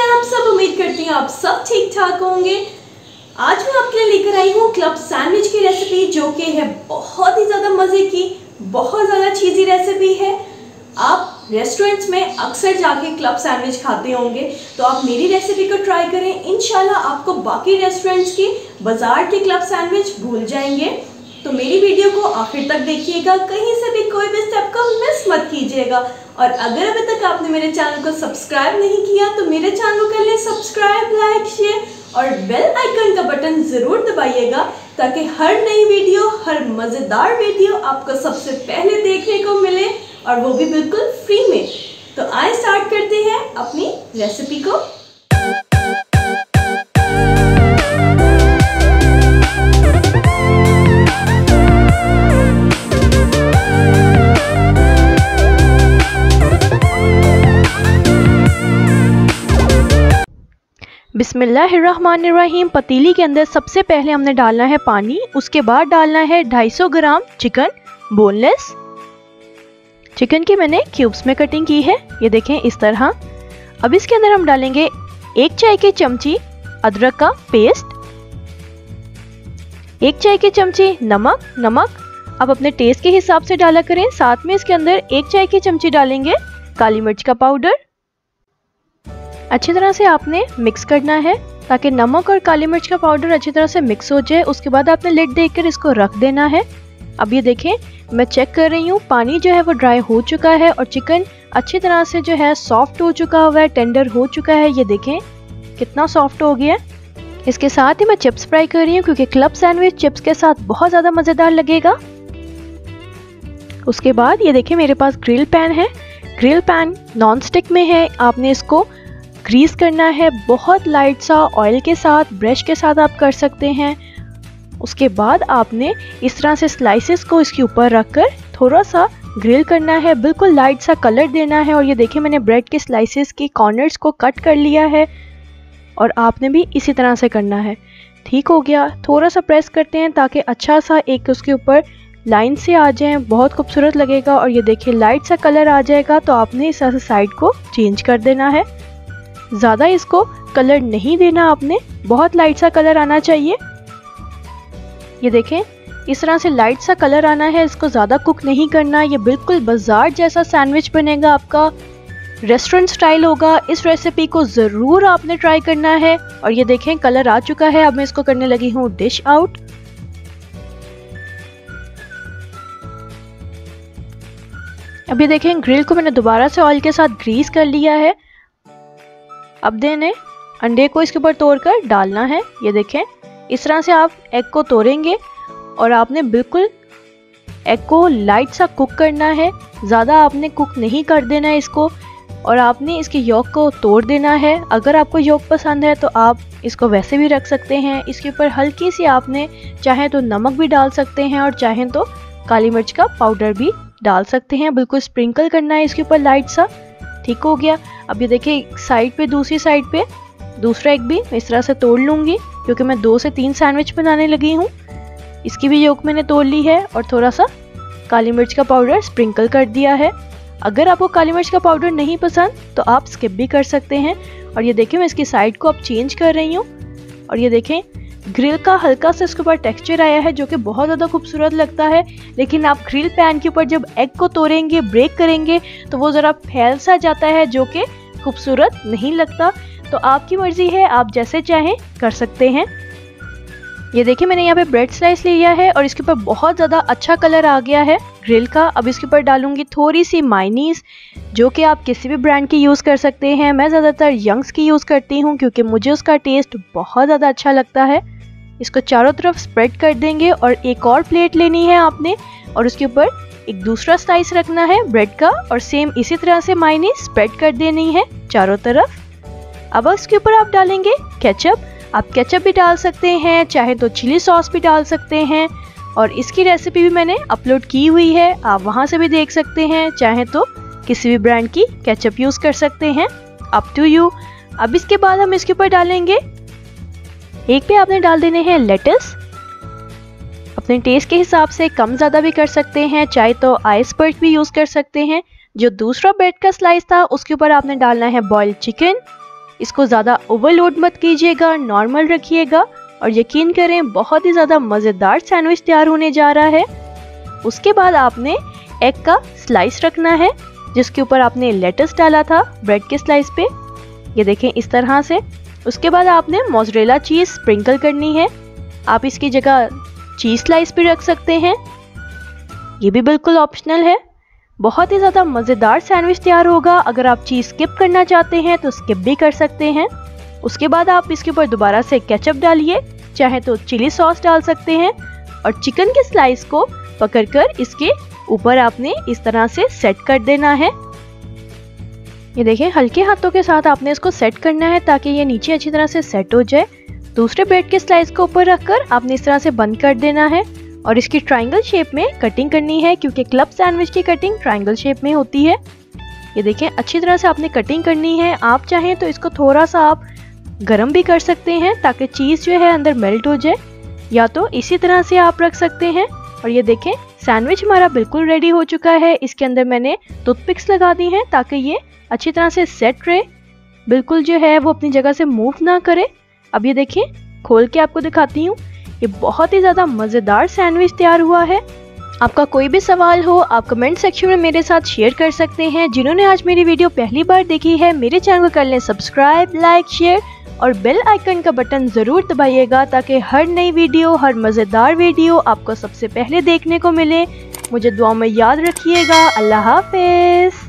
आप सब, उम्मीद करती हूँ आप सब ठीक ठाक होंगे। आज मैं आपके लिए लेकर आई हूँ क्लब सैंडविच की रेसिपी, जो कि है बहुत ही ज़्यादा मज़े की, बहुत ज़्यादा चीज़ी रेसिपी है। आप रेस्टोरेंट्स में अक्सर जाके क्लब सैंडविच खाते होंगे, तो आप मेरी रेसिपी को ट्राई करें। इंशाल्लाह आपको बाकी रेस्टोरेंट्स की बाजार के क्लब सैंडविच भूल जाएंगे। तो मेरी वीडियो को आखिर तक देखिएगा, कहीं से भी कोई भी स्टेप को मिस मत कीजिएगा। और अगर अभी तक आपने मेरे चैनल को सब्सक्राइब नहीं किया तो मेरे चैनल को कर लें सब्सक्राइब, लाइक, शेयर और बेल आइकन का बटन ज़रूर दबाइएगा, ताकि हर नई वीडियो, हर मज़ेदार वीडियो आपको सबसे पहले देखने को मिले, और वो भी बिल्कुल फ्री में। तो आइए स्टार्ट करते हैं अपनी रेसिपी को। बिस्मिल्लाहिर्रहमानिर्रहीम। पतीली के अंदर सबसे पहले हमने डालना है पानी, उसके बाद डालना है 250 ग्राम चिकन, बोनलेस चिकन की मैंने क्यूब्स में कटिंग की है, ये देखें इस तरह। अब इसके अंदर हम डालेंगे 1 चाय की चमची अदरक का पेस्ट, 1 चाय की चमची नमक अब अपने टेस्ट के हिसाब से डाला करें। साथ में इसके अंदर 1 चाय की चमची डालेंगे काली मिर्च का पाउडर। अच्छी तरह से आपने मिक्स करना है ताकि नमक और काली मिर्च का पाउडर अच्छी तरह से मिक्स हो जाए। उसके बाद आपने लिड देकर इसको रख देना है। अब ये देखें, मैं चेक कर रही हूँ, पानी जो है वो ड्राई हो चुका है और चिकन अच्छी तरह से जो है सॉफ्ट हो चुका हुआ है, टेंडर हो चुका है। ये देखें कितना सॉफ्ट हो गया। इसके साथ ही मैं चिप्स फ्राई कर रही हूँ, क्योंकि क्लब सैंडविच चिप्स के साथ बहुत ज़्यादा मज़ेदार लगेगा। उसके बाद ये देखें, मेरे पास ग्रिल पैन है। ग्रिल पैन नॉन स्टिक में है। आपने इसको ग्रीस करना है बहुत लाइट सा ऑयल के साथ, ब्रश के साथ आप कर सकते हैं। उसके बाद आपने इस तरह से स्लाइसेस को इसके ऊपर रखकर थोड़ा सा ग्रिल करना है, बिल्कुल लाइट सा कलर देना है। और ये देखिए, मैंने ब्रेड के स्लाइसेस की कॉर्नर्स को कट कर लिया है, और आपने भी इसी तरह से करना है। ठीक हो गया। थोड़ा सा प्रेस करते हैं ताकि अच्छा सा एक उसके ऊपर लाइन से आ जाए, बहुत खूबसूरत लगेगा। और ये देखिए लाइट सा कलर आ जाएगा, तो आपने इस तरह से साइड को चेंज कर देना है। ज़्यादा इसको कलर नहीं देना आपने, बहुत लाइट सा कलर आना चाहिए। ये देखें इस तरह से लाइट सा कलर आना है, इसको ज़्यादा कुक नहीं करना। ये बिल्कुल बाजार जैसा सैंडविच बनेगा, आपका रेस्टोरेंट स्टाइल होगा। इस रेसिपी को ज़रूर आपने ट्राई करना है। और ये देखें कलर आ चुका है। अब मैं इसको करने लगी हूँ डिश आउट। अभी देखें ग्रिल को मैंने दोबारा से ऑयल के साथ ग्रीस कर लिया है। अब देने अंडे को इसके ऊपर तोड़कर डालना है। ये देखें इस तरह से आप एग को तोड़ेंगे, और आपने बिल्कुल एग को लाइट सा कुक करना है, ज़्यादा आपने कुक नहीं कर देना है इसको। और आपने इसके यॉक को तोड़ देना है। अगर आपको यॉक पसंद है तो आप इसको वैसे भी रख सकते हैं। इसके ऊपर हल्की सी आपने चाहे तो नमक भी डाल सकते हैं, और चाहे तो काली मिर्च का पाउडर भी डाल सकते हैं। बिल्कुल स्प्रिंकल करना है इसके ऊपर लाइट सा। ठीक हो गया। अब ये देखिए साइड पे, दूसरी साइड पे दूसरा एग भी मैं इस तरह से तोड़ लूँगी, क्योंकि मैं 2 से 3 सैंडविच बनाने लगी हूँ। इसकी भी योक मैंने तोड़ ली है, और थोड़ा सा काली मिर्च का पाउडर स्प्रिंकल कर दिया है। अगर आपको काली मिर्च का पाउडर नहीं पसंद तो आप स्किप भी कर सकते हैं। और ये देखें मैं इसकी साइड को अब चेंज कर रही हूँ। और ये देखें ग्रिल का हल्का सा इसके ऊपर टेक्सचर आया है, जो कि बहुत ज़्यादा खूबसूरत लगता है। लेकिन आप ग्रिल पैन के ऊपर जब एग को तोड़ेंगे, ब्रेक करेंगे, तो वो ज़रा फैल सा जाता है, जो कि खूबसूरत नहीं लगता। तो आपकी मर्ज़ी है, आप जैसे चाहें कर सकते हैं। ये देखिए मैंने यहाँ पे ब्रेड स्लाइस लिया है, और इसके ऊपर बहुत ज़्यादा अच्छा कलर आ गया है ग्रिल का। अब इसके ऊपर डालूंगी थोड़ी सी मायोनीज़, जो कि आप किसी भी ब्रांड की यूज़ कर सकते हैं। मैं ज़्यादातर यंग्स की यूज़ करती हूँ, क्योंकि मुझे उसका टेस्ट बहुत ज़्यादा अच्छा लगता है। इसको चारों तरफ स्प्रेड कर देंगे, और एक और प्लेट लेनी है आपने, और उसके ऊपर एक दूसरा स्लाइस रखना है ब्रेड का, और सेम इसी तरह से मायोनीज़ स्प्रेड कर देनी है चारों तरफ। अब इसके ऊपर आप डालेंगे केचप। आप केचप भी डाल सकते हैं, चाहे तो चिली सॉस भी डाल सकते हैं। और इसकी रेसिपी भी मैंने अपलोड की हुई है, आप वहाँ से भी देख सकते हैं। चाहे तो किसी भी ब्रांड की केचप यूज़ कर सकते हैं, अप टू यू। अब इसके बाद हम इसके ऊपर डालेंगे, एक पे आपने डाल देने हैं लेटस। अपने टेस्ट के हिसाब से कम ज़्यादा भी कर सकते हैं, चाहे तो आइसबर्ग भी यूज़ कर सकते हैं। जो दूसरा ब्रेड का स्लाइस था उसके ऊपर आपने डालना है बॉइल्ड चिकन। इसको ज़्यादा ओवरलोड मत कीजिएगा, नॉर्मल रखिएगा और यकीन करें बहुत ही ज़्यादा मज़ेदार सैंडविच तैयार होने जा रहा है। उसके बाद आपने एग का स्लाइस रखना है जिसके ऊपर आपने लेटस डाला था ब्रेड के स्लाइस पे, ये देखें इस तरह से। उसके बाद आपने मोज़रेला चीज़ स्प्रिंकल करनी है, आप इसकी जगह चीज़ स्लाइस भी रख सकते हैं, ये भी बिल्कुल ऑप्शनल है। बहुत ही ज़्यादा मज़ेदार सैंडविच तैयार होगा। अगर आप चीज़ स्किप करना चाहते हैं तो स्किप भी कर सकते हैं। उसके बाद आप इसके ऊपर दोबारा से केचप डालिए, चाहे तो चिली सॉस डाल सकते हैं और चिकन के स्लाइस को पकड़कर इसके ऊपर आपने इस तरह से सेट कर देना है। ये देखें हल्के हाथों के साथ आपने इसको सेट करना है ताकि ये नीचे अच्छी तरह से सेट हो जाए। दूसरे ब्रेड के स्लाइस को ऊपर रखकर आपने इस तरह से बंद कर देना है और इसकी ट्रायंगल शेप में कटिंग करनी है क्योंकि क्लब सैंडविच की कटिंग ट्रायंगल शेप में होती है। ये देखें अच्छी तरह से आपने कटिंग करनी है। आप चाहें तो इसको थोड़ा सा आप गरम भी कर सकते हैं ताकि चीज़ जो है अंदर मेल्ट हो जाए, या तो इसी तरह से आप रख सकते हैं। और ये देखें सैंडविच हमारा बिल्कुल रेडी हो चुका है। इसके अंदर मैंने टूथपिक्स लगा दी हैं ताकि ये अच्छी तरह से सेट रहे, बिल्कुल जो है वो अपनी जगह से मूव ना करे। अब ये देखें खोल के आपको दिखाती हूँ, ये बहुत ही ज़्यादा मज़ेदार सैंडविच तैयार हुआ है। आपका कोई भी सवाल हो आप कमेंट सेक्शन में मेरे साथ शेयर कर सकते हैं। जिन्होंने आज मेरी वीडियो पहली बार देखी है मेरे चैनल को कर लें सब्सक्राइब, लाइक, शेयर और बेल आइकन का बटन ज़रूर दबाइएगा ताकि हर नई वीडियो, हर मज़ेदार वीडियो आपको सबसे पहले देखने को मिले। मुझे दुआ में याद रखिएगा। अल्लाह हाफ़िज़।